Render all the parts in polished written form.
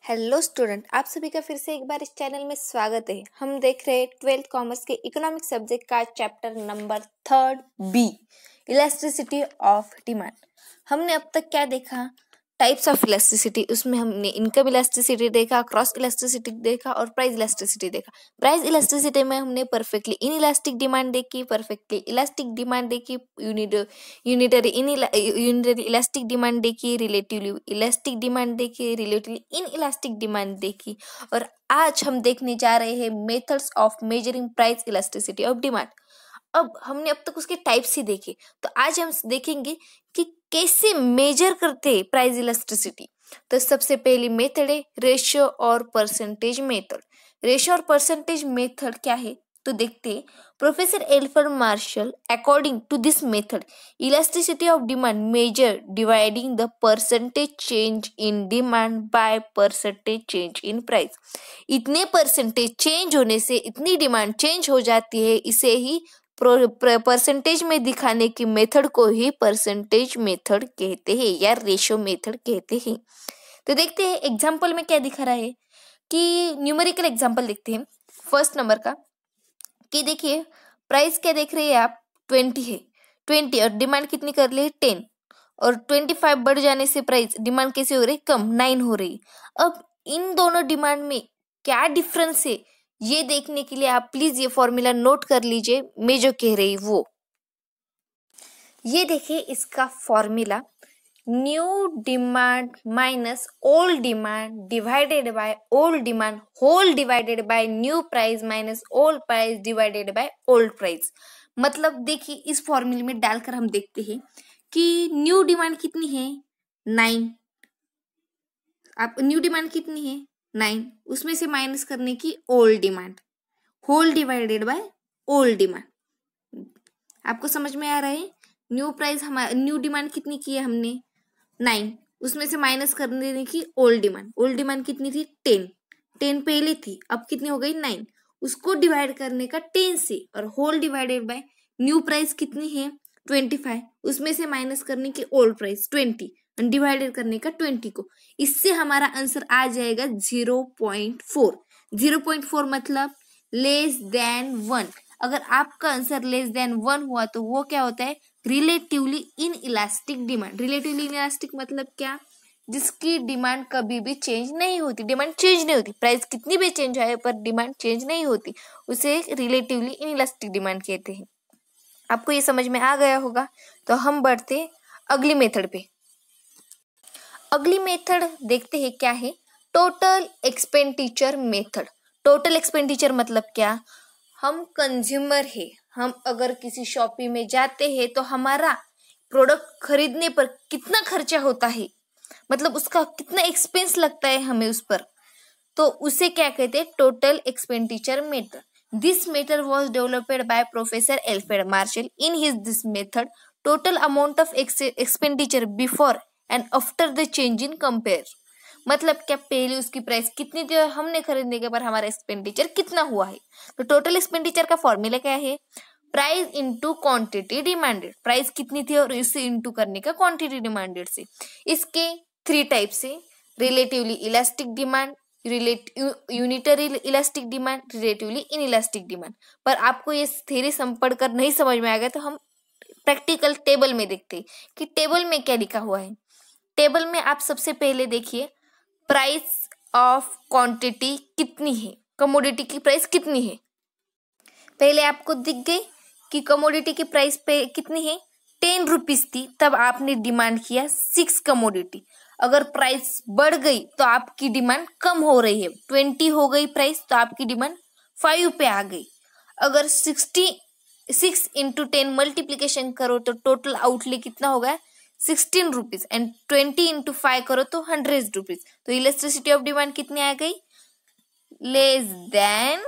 Hello student, आप सभी का फिर से एक बार इस चैनल में स्वागत है। हम देख रहे हैं 12th कॉमर्स के इकोनॉमिक सब्जेक्ट का chapter number 3 B, elasticity of demand. हमने अब तक क्या देखा? Types of elasticity. उसमें हमने इनकम इलास्टिसिटी देखा, क्रॉस इलास्टिसिटी देखा और प्राइस इलास्टिसिटी देखा। प्राइस इलास्टिसिटी में हमने परफेक्टली इन इलास्टिक डिमांड देखी, परफेक्टली इलास्टिक डिमांड देखी, यूनिटरी इलास्टिक डिमांड देखी, रिलेटिवली इलास्टिक डिमांड देखी, रिलेटिवली इन इलास्टिक डिमांड देखी। और आज हम देखने जा रहे हैं methods of measuring price elasticity of demand. अब हमने अब तक उसके टाइप्स ही देखे, तो आज हम देखेंगे कि कैसे मेजर करते हैं प्राइस इलास्टिसिटी। तो सबसे पहली मेथड है रेशियो और परसेंटेज मेथड। रेशियो और परसेंटेज मेथड क्या है तो देखते हैं। Professor Alfred Marshall according to this method elasticity of demand measure dividing the percentage change in demand by percentage change in price. इतने परसेंटेज चेंज होने से इतनी डिमांड चेंज हो जाती है, इसे ही परसेंटेज में दिखाने की मेथड को ही परसेंटेज मेथड कहते हैं या रेशियो मेथड कहते हैं। तो देखते हैं एग्जांपल में क्या दिखा रहा है कि न्यूमेरिकल एग्जांपल देखते हैं फर्स्ट नंबर का। कि देखिए प्राइस क्या देख रहे हैं आप, 20 है, 20 और डिमांड कितनी कर ली है 10, और 25 बढ़ जाने से प्राइस डिमांड कैसे हो रही है, कम 9 हो रही। अब इन दोनों डिमांड में क्या डिफरेंस है ये देखने के लिए आप प्लीज ये फॉर्मूला नोट कर लीजिए, मैं जो कह रही वो। ये देखिए इसका formula, new demand minus old demand divided by old demand whole divided by new price minus old price divided by old price. मतलब देखिए इस फॉर्मूले में डालकर हम देखते हैं कि न्यू डिमांड कितनी है 9। आप न्यू डिमांड कितनी है 9, उसमें से माइनस करने की old demand, whole divided by old demand. आपको समझ में आ रहा है? न्यू प्राइस हमारा, न्यू डिमांड कितनी की है हमने 9, उसमें से माइनस कर देने की ओल्ड डिमांड। ओल्ड डिमांड कितनी थी 10 पहले थी, अब कितनी हो गई 9, उसको डिवाइड करने का 10 से, और whole divided by new price कितनी है 25, उसमें से माइनस करने की ओल्ड प्राइस 20 डिवाइडेड करने का 20 को। इससे हमारा आंसर आ जाएगा 0.4। 0.4 मतलब लेस देन 1। अगर आपका आंसर लेस देन 1 हुआ तो वो क्या होता है, relatively inelastic demand. Relatively in elastic मतलब क्या, जिसकी डिमांड कभी भी चेंज नहीं होती, डिमांड चेंज नहीं होती, प्राइस कितनी भी चेंज आए पर डिमांड चेंज नहीं होती, उसे रिलेटिवली इन इलास्टिक डिमांड कहते हैं। आपको ये समझ में आ गया होगा। तो हम बढ़ते अगली मेथड पे। अगली मेथड देखते हैं क्या है, total expenditure method. Total expenditure मतलब क्या, हम कंज्यूमर है, हम अगर किसी शॉपिंग में जाते हैं तो हमारा प्रोडक्ट खरीदने पर कितना खर्चा होता है, मतलब उसका कितना एक्सपेंस लगता है हमें उस पर, तो उसे क्या कहते हैं, total expenditure method. This method was developed by professor Alfred martial. In his this method total amount of expenditure before and after the change in compare. मतलब क्या, पहले उसकी प्राइस कितनी थी और हमने खरीदने के बाद हमारा एक्सपेंडिचर कितना हुआ है। तो टोटल एक्सपेंडिचर का फॉर्मूला क्या है, price into quantity demanded. Price कितनी थी और इसे इनटू करने का क्वांटिटी डिमांडेड से। इसके 3 टाइप से, relatively elastic demand, unitary elastic demand, relatively inelastic demand. पर आपको ये थ्योरी पढ़कर नहीं समझ में आ गया तो हम प्रैक्टिकल टेबल में देखते हैं कि टेबल में क्या लिखा हुआ है। टेबल में आप सबसे पहले देखिए प्राइस ऑफ क्वांटिटी कितनी है, कमोडिटी की प्राइस कितनी है। पहले आपको दिख गई कि कमोडिटी की प्राइस पे कितनी है 10 रुपीज थी, तब आपने डिमांड किया 6 कमोडिटी। अगर प्राइस बढ़ गई तो आपकी डिमांड कम हो रही है, 20 हो गई प्राइस तो आपकी डिमांड 5 पे आ गई। अगर 66 इंटू 10 मल्टीप्लीकेशन करो तो टोटल आउटले कितना होगा 16 रुपीज, एंड 20 इंटू 5 करो तो 100 रुपीज। तो इलेक्ट्रिसिटी ऑफ डिमांड कितनी आ गई, लेस देन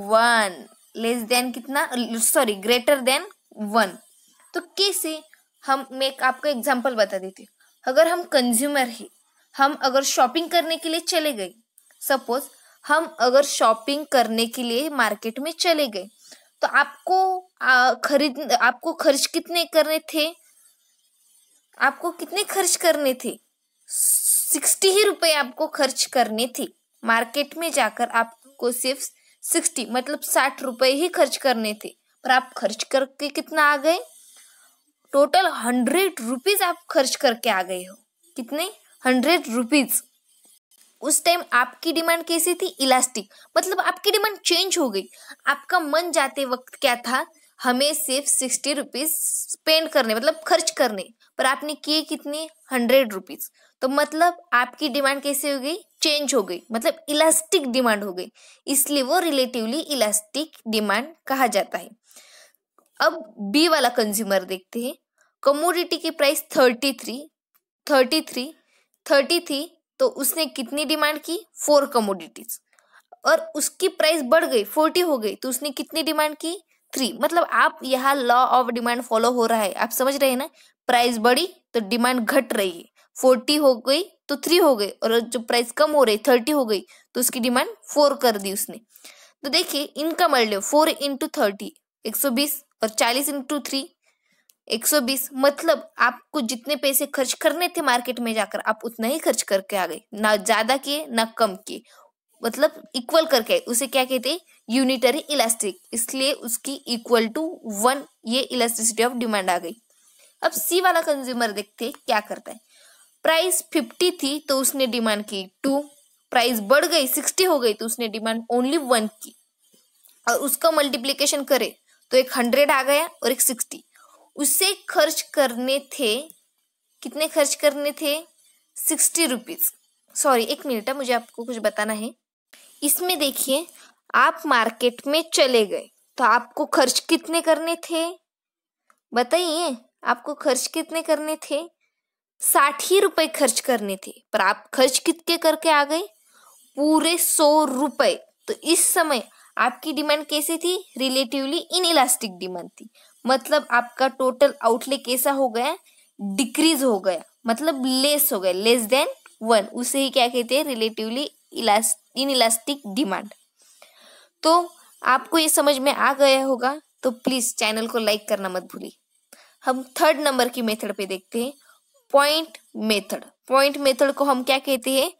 1, लेस देन कितना, सॉरी ग्रेटर देन 1। तो कैसे, मैं आपको एग्जांपल बता देती हूँ। अगर हम कंज्यूमर है, हम अगर शॉपिंग करने के लिए चले गए, सपोज हम अगर शॉपिंग करने के लिए मार्केट में चले गए, तो आपको खर्च कितने करने थे, आपको कितने खर्च करने थे 60 ही रुपए आपको खर्च करने थे। मार्केट में जाकर आपको सिर्फ 60 मतलब 60 रुपए ही खर्च करने थे, पर आप खर्च करके कितना आ गए? टोटल 100 रुपीज आप खर्च करके आ गए हो। कितने? 100 रुपीज। उस टाइम आपकी डिमांड कैसी थी? इलास्टिक, मतलब आपकी डिमांड चेंज हो गई। आपका मन जाते वक्त क्या था? हमें सिर्फ 60 रुपीज स्पेंड करने, मतलब खर्च करने, पर आपने किए कितने? 100 रुपीज। तो मतलब आपकी डिमांड कैसे हो गई? चेंज हो गई, मतलब इलास्टिक डिमांड हो गई, इसलिए वो रिलेटिवली इलास्टिक डिमांड कहा जाता है। अब बी वाला कंज्यूमर देखते हैं। कमोडिटी की प्राइस 33 थी, तो उसने कितनी डिमांड की? 4 कमोडिटीज, और उसकी प्राइस बढ़ गई 40 हो गई, तो उसने कितनी डिमांड की? 3। मतलब आप यहाँ लॉ ऑफ डिमांड फॉलो हो रहा है, आप समझ रहे हैं ना? प्राइस बढ़ी तो डिमांड घट रही है, 40 हो गई तो 3 हो गई, और जो प्राइस कम हो रही 30 हो गई, तो उसकी डिमांड 4 कर दी उसने। तो देखिए इनका मल्टीप्लाई 4 इंटू 30 120, और 40 इंटू 3 120, मतलब आपको जितने पैसे खर्च करने थे मार्केट में जाकर, आप उतना ही खर्च करके आ गए, ना ज्यादा किए ना कम किए, मतलब इक्वल करके। उसे क्या कहते हैं? यूनिटरी इलास्टिक, इसलिए उसकी इक्वल टू 1 ये इलास्टिसिटी ऑफ डिमांड आ गई। अब सी वाला कंज्यूमर देखते हैं क्या करता है। प्राइस 50 थी तो उसने डिमांड की 2, प्राइस बढ़ गई 60 हो गई तो उसने डिमांड ओनली 1 की, और उसका मल्टीप्लीकेशन करे तो एक 100 आ गया और एक 60। उसे खर्च करने थे, कितने खर्च करने थे? 60 रुपीज। सॉरी, एक मिनट है, मुझे आपको कुछ बताना है। इसमें देखिए, आप मार्केट में चले गए तो आपको खर्च कितने करने थे? बताइए, आपको खर्च कितने करने थे? 60 ही रुपए खर्च करने थे, पर आप खर्च कितने करके आ गए? पूरे 100 रुपए। तो इस समय आपकी डिमांड कैसी थी? रिलेटिवली इनइलास्टिक डिमांड थी, मतलब आपका टोटल आउटले कैसा हो गया? डिक्रीज हो गया, मतलब लेस हो गया, लेस देन 1। उसे ही क्या कहते हैं? Relatively inelastic demand. तो आपको ये समझ में आ गया होगा, तो प्लीज चैनल को लाइक करना मत भूलिए। हम 3rd नंबर की मेथड पे देखते हैं, पॉइंट मेथड। पॉइंट मेथड को हम क्या कहते हैं?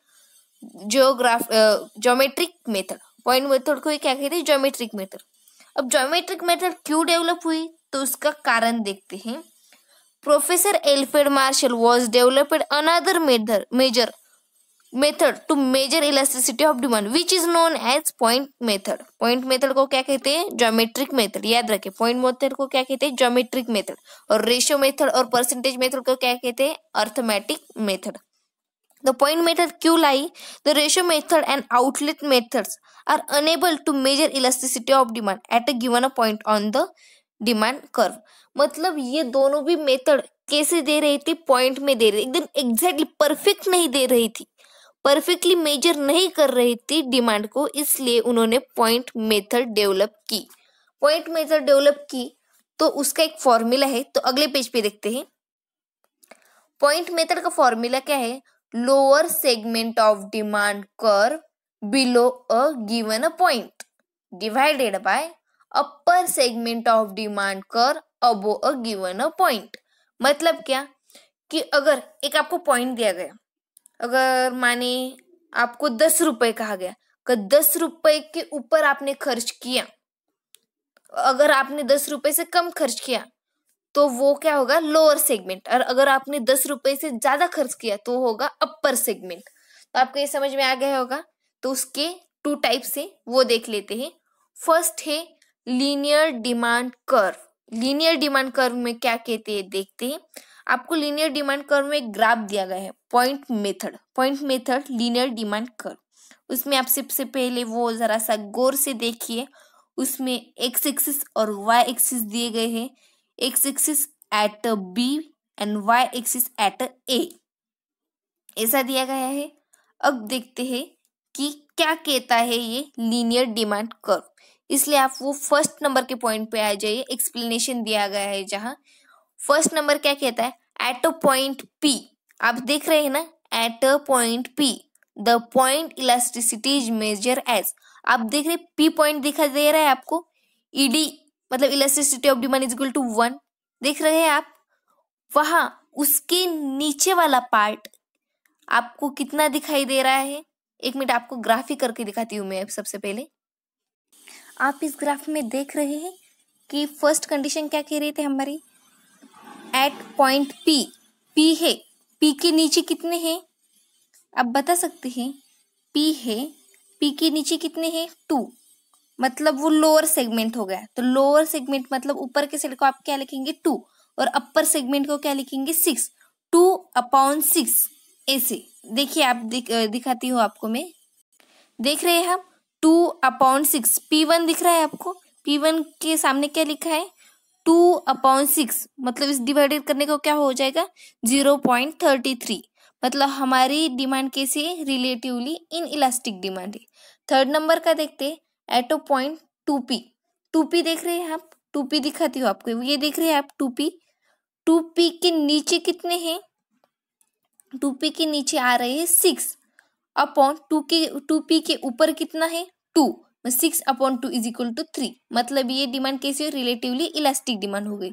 Geometric method. पॉइंट मेथड को क्या कहते हैं? Geometric method. अब ज्योमेट्रिक मेथड क्यों डेवलप हुई, तो उसका कारण देखते हैं। Professor Alfred Marshall was developed another method to measure elasticity of demand which is known as point method. पॉइंट मेथड को क्या कहते हैं? Geometric method. याद रखें, पॉइंट मेथड को क्या कहते हैं? Geometric method. और रेशियो मेथड और परसेंटेज मेथड को क्या कहते हैं? Arithmetic method. The point method क्यों लाई? The ratio method and outlet methods are unable to measure elasticity of demand at a given point on the demand curve. मतलब ये दोनों भी मेथड कैसे दे रही थी? पॉइंट में दे रही, एकदम एग्जैक्टली परफेक्ट नहीं दे रही थी, परफेक्टली मेजर नहीं कर रही थी डिमांड को, इसलिए उन्होंने पॉइंट मेथड डेवलप की। पॉइंट मेथड डेवलप की तो उसका एक फॉर्मूला है, तो अगले पेज पे देखते हैं। पॉइंट मेथड का फॉर्मूला क्या है? Lower segment of demand curve below a given point divided by upper segment of demand curve above a given point. मतलब क्या कि अगर एक आपको पॉइंट दिया गया, अगर माने आपको 10 रुपए कहा गया कि 10 रुपए के ऊपर आपने खर्च किया, अगर आपने 10 रुपए से कम खर्च किया तो वो क्या होगा? Lower segment. और अगर आपने 10 रुपए से ज्यादा खर्च किया तो होगा अपर सेगमेंट। तो आपको ये समझ में आ गया होगा। तो उसके 2 टाइप्स है, वो देख लेते हैं। फर्स्ट है linear demand curve. Linear demand curve में क्या कहते हैं देखते हैं। आपको लीनियर डिमांड कर्व में एक ग्राफ दिया गया है, point method linear demand curve. उसमें आप सबसे पहले वो जरा सा गौर से देखिए, उसमें एक्स एक्सिस और वाई एक्सिस दिए गए हैं। X axis at B and Y axis at A, ऐसा दिया गया है। अब देखते हैं कि क्या कहता है ये लीनियर डिमांड कर्व। इसलिए आप वो फर्स्ट नंबर के पॉइंट पे आ जाइए, एक्सप्लेनेशन दिया गया है जहां फर्स्ट नंबर क्या कहता है? एट अ पॉइंट पी, आप देख रहे हैं ना, at a point P the point elasticity is measure as. आप देख रहे पी पॉइंट दिखाई दे रहा है आपको, ईडी मतलब elasticity of demand is equal to 1, देख रहे हैं आप। वहां उसके नीचे वाला पार्ट आपको कितना दिखाई दे रहा है? एक मिनट आपको ग्राफ ही करके दिखाती हूँ मैं सबसे पहले। आप इस ग्राफ में देख रहे हैं कि फर्स्ट कंडीशन क्या कह रही थी हमारी, एट पॉइंट पी है, पी के नीचे कितने हैं आप बता सकते हैं? पी है, पी के नीचे कितने हैं 2, मतलब वो लोअर सेगमेंट हो गया। तो लोअर सेगमेंट मतलब ऊपर के साइड को आप क्या लिखेंगे 2 और अपर सेगमेंट को क्या लिखेंगे 6, 2/6 ऐसे। देखिए आप दिखाती हूँ आपको मैं, देख रहे हैं हम 2/6, P1 दिख रहा है आपको? P1 के सामने क्या लिखा है 2/6, मतलब इस डिवाइडेड करने को क्या हो जाएगा 0.33, मतलब हमारी डिमांड कैसी है, रिलेटिवली इन इलास्टिक डिमांड है। थर्ड नंबर का देखते हैं, एट अ पॉइंट 2P देख रहे हैं आप? 2P दिखाती हूँ आपको, ये देख रहे हैं आप 2P के नीचे कितने हैं? 2P के नीचे आ रहे हैं 6 अपॉन 2P के ऊपर कितना है 2, 6/2 इज इक्वल टू 3, मतलब ये डिमांड कैसी है, रिलेटिवली इलास्टिक डिमांड हो गई।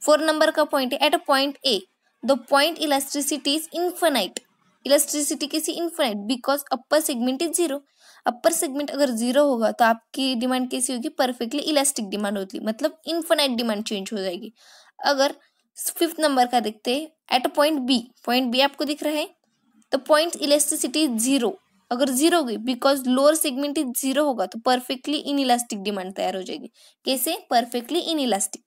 4 नंबर का पॉइंट है, at a point A the point elasticity is infinite, elasticity कैसी infinite, because upper segment is 0, upper segment अगर 0 होगा तो आपकी डिमांड कैसी होगी, परफेक्टली इलास्टिक डिमांड होती, मतलब इन्फिनाइट डिमांड चेंज हो जाएगी। अगर 5th नंबर का देखते हैं, एट अ पॉइंट बी आपको दिख रहा है, तो पॉइंट इलास्टिसिटी 0, अगर 0 हो गई बिकॉज लोअर सेगमेंट इज 0 होगा तो परफेक्टली इन इलास्टिक डिमांड तैयार हो जाएगी। कैसे? Perfectly in elastic.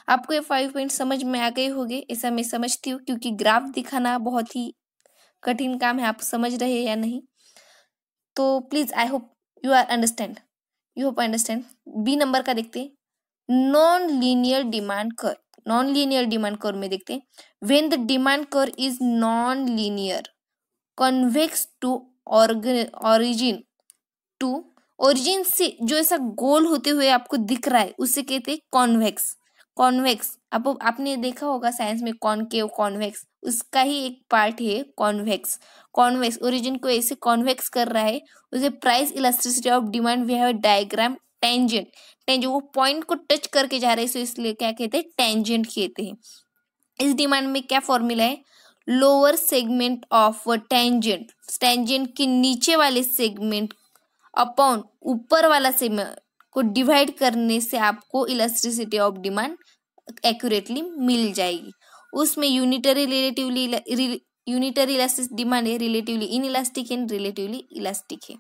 आपको ये 5 पॉइंट समझ में आ गए होंगे, ऐसा मैं समझती हूँ, क्योंकि ग्राफ दिखाना बहुत ही कठिन काम है, आप समझ रहे हैं या नहीं? तो please I hope you understand. B number का देखते हैं, non linear demand curve. Non linear demand curve में देखते हैं, when the demand curve is non linear convex to origin से जो ऐसा गोल होते हुए आपको दिख रहा है उसे कहते हैं कॉन्वेक्स। आपने देखा होगा साइंस में कॉनकेव कॉन्वेक्स, उसका ही एक पार्ट है कॉन्वेक्स ओरिजिन को ऐसे कॉन्वेक्स कर रहा है, उसे price elasticity of demand we have diagram tangent वो पॉइंट को टच करके जा रहे हैं, इसलिए क्या कहते हैं, टेंजेंट कहते हैं। इस डिमांड में क्या फॉर्मूला है, लोअर सेगमेंट ऑफ टेंजेंट के नीचे वाले सेगमेंट अपॉन ऊपर वाला सेगमेंट को डिवाइड करने से आपको इलास्टिसिटी ऑफ डिमांड एक्यूरेटली मिल जाएगी। उसमें यूनिटरी इलास्टिक डिमांड है, relatively in elastic and relatively elastic है।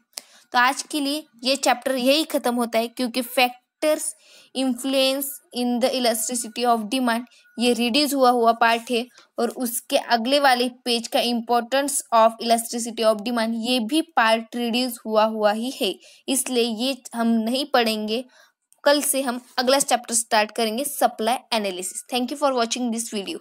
तो आज के लिए ये चैप्टर यही खत्म होता है, क्योंकि factors influence in the elasticity of demand ये रिड्यूस हुआ पार्ट है, और उसके अगले वाले पेज का importance of elasticity of demand ये भी पार्ट रिड्यूस हुआ ही है, इसलिए ये हम नहीं पढ़ेंगे। कल से हम अगला चैप्टर स्टार्ट करेंगे, supply analysis. Thank you for watching this video.